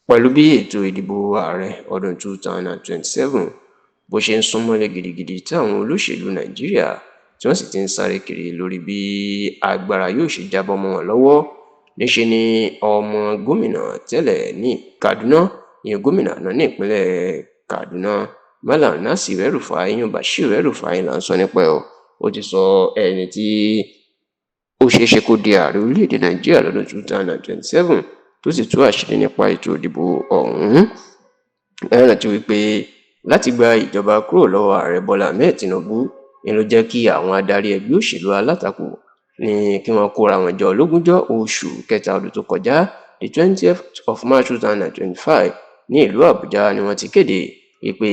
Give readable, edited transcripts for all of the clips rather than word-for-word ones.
Pẹ̀lú bí ètò ìdìbò ààrẹ ọdún 2027 bó ṣe ń súnmọ́lé gidigidi tí àwọn olóṣèlú Nàìjíríà tí wọ́n sì ti ń sáré kiri lórí bí agbára yóò ṣe jábọ́ mọ́ wọn lọ́wọ́, níṣe ni ọmọ gómìnà tẹ́lẹ̀ ní Kaduna, ìyẹn gómìnà àná ní ìpínlẹ̀ Kaduna, Malam Nasir El-Rufai, ìyẹn Bashir El-Rufai là ń sọ nípa ẹ̀. Ó ti sọ ẹni tí ó ṣeéṣe kó di ààrẹ orílẹ̀-èdè Nàìjíríà lọ́dún 2027 tó sì tú àṣírí nípa ètò ìdìbò ọ̀hún. Ẹ rántí wípé láti gba ìjọba kúrò lọ́wọ́ ààrẹ Bọ́lá Ahmed Tinubu ni ló jẹ́ kí àwọn adarí ẹgbẹ́ òṣèlú alátakò ní kí wọ́n kóra wọn jọ lógúnjọ́ oṣù kẹta ọdún tó kọjá, the 20th of March 2025 ní ìlú Àbújá ni wọ́n ti kéde wípé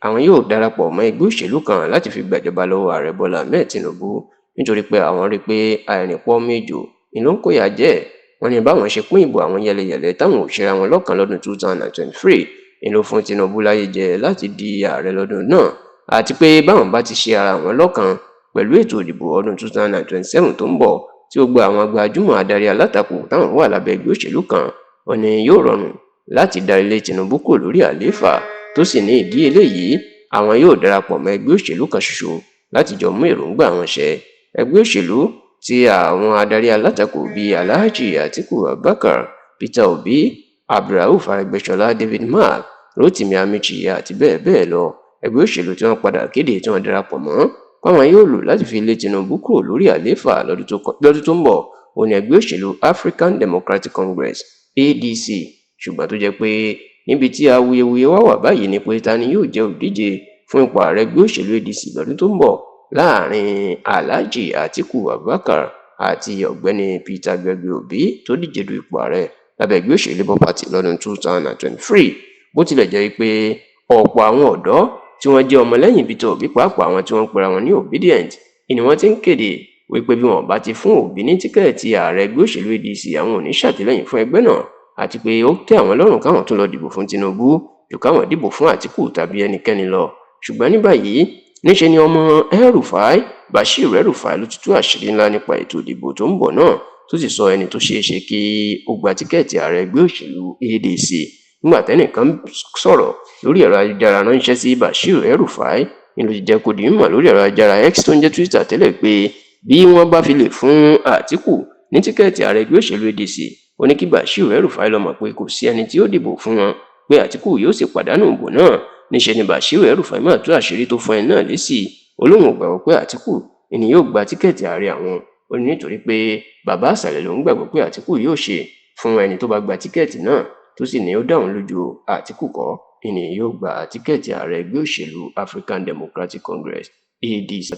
àwọn yóò darapọ̀ mọ́ ẹgbẹ́ òṣèlú kan láti fi gbàjọba lọ́wọ́ ààrẹ Bọ́lá Ahmed Tinubu, nítorí pé àwọn rí pé àìrìnpọ̀ méjò ni ló ń kóyà jẹ́. Wọ́n ní báwọn ṣe pín ìbò àwọn yẹlẹyẹlẹ táwọn ò ṣera wọn lọ́kàn lọ́dún 2023 ni ló fún Tinubu láyé jẹ láti di ààrẹ lọ́dún náà, àti pé báwọn bá ti ṣe ara wọn lọ́kàn pẹ̀lú ètò ìdìbò ọdún 2027 tó ń bọ̀ tí gbogbo àwọn gbajúmọ̀ adarí alátakò táwọn wà lábẹ́ ẹgbẹ́ òṣèlú kan, wọ́n ní yóò rọrùn láti darí lé Tinubu kò lórí àlééfà, tó sì ní ìdí eléyìí àwọn yóò darapọ̀ mọ́ ẹgbẹ́ òṣèlú kan ṣoṣo láti jọ mú èròǹgbà wọn ṣẹ. Ẹgbẹ́ òṣèlú tí àwọn adarí alátakò bíi Alhaji Atiku Abubakar, Peter Obi, Abdulrauf Arẹ́gbẹ́ṣọlá, David Mark, Rotimi Amaechi àti bẹ́ẹ̀ bẹ́ẹ̀ lọ. Ẹgbẹ́ òṣèlú tí wọ́n padà kéde tí wọ́n darapọ̀ mọ́ páwọn yóò lò láti fi lé Tinubu kúrò lórí àlééfà lọ́dún tó ń bọ̀ òun ni ẹgbẹ́ òṣèlú African Democratic Congress ADC, ṣùgbọ́n tó jẹ́ pé níbi tí awuyewuye wá wà báyìí ni pé ta ni yóò jẹ́ olùdíje fún ipò ààrẹ ẹgbẹ́ òṣèlú ADC lọ́dún tó ń bọ̀ láàrin Alhaji Atiku Abubakar àti ọ̀gbẹ́ni Peter Gregory Obi tó díje du ipò ààrẹ lábẹ́ ẹgbẹ́ òṣèlú Labour Party lọ́dún 2023. Bó tilẹ̀ jẹ́ pé ọ̀pọ̀ àwọn ọ̀dọ́ tí wọ́n jẹ́ ọmọlẹ́yìn Peter Obi, pàápàá àwọn tí wọ́n ń pera wọn ní obedient, ni wọ́n ti ń kéde wípé bí wọ́n bá ti fún Obi ní tíkẹ́ẹ̀tì ààrẹ ẹgbẹ́ òṣèlú ADC àwọn ò ní ṣàtìlẹ́yìn fún ẹgbẹ́ náà, àti pé ó tẹ́ àwọn lọ́rùn káwọn tún lọ dìbò fún Tinubu jù káwọn dìbò fún Atiku tàbí ẹnikẹ́ni lọ. Ṣùgbọ́n ní báyìí níṣe ni ọmọ El-Rufai, Bashir El-Rufai, ló ti tú àṣírí ńlá nípa ètò ìdìbò tó ń bọ̀ náà, tó sì sọ ẹni tó ṣeéṣe kí ó gba tíkẹ́ẹ̀tì ààrẹ ẹgbẹ́ òṣèlú ADC. Nígbà tẹ́nìkan sọ̀rọ̀ lórí ẹ̀rọ ayélujára ránṣẹ́ sí Bashir El-Rufai ni ló ti jẹ́ kó di mímọ̀ lórí ẹ̀rọ ayélujára X tó ń jẹ́ Twitter tẹ́lẹ̀ pé bí wọ́n bá fi lè fún Atiku ní tíkẹ́ẹ̀tì ààrẹ ẹgbẹ́ òṣèlú ADC, ó ní kí Bashir El-Rufai lọ mọ̀ pé kò sí ẹni tí ó dìbò fún wọn, pé Atiku yóò sì pàdánù ìbò náà. Níṣe ni Bashir El-Rufai máa tú àṣírí tó fún ẹ náà lésì. Olóhùn ò gbàgbọ́ pé Atiku ni yóò gba tíkẹ́ẹ̀tì ààrẹ àwọn, ó ní nítorí pé bàbá àṣàlẹ̀ ló ń gbàgbọ́ pé Atiku yóò ṣe fún ẹni tó bá gba tíkẹ́ẹ̀tì náà, tó sì ní ó dáhùn lójú Atiku kọ́ ni yóò gba tíkẹ́ẹ̀tì ààrẹ ẹgbẹ́ òṣèlú African Democratic Congress ADC.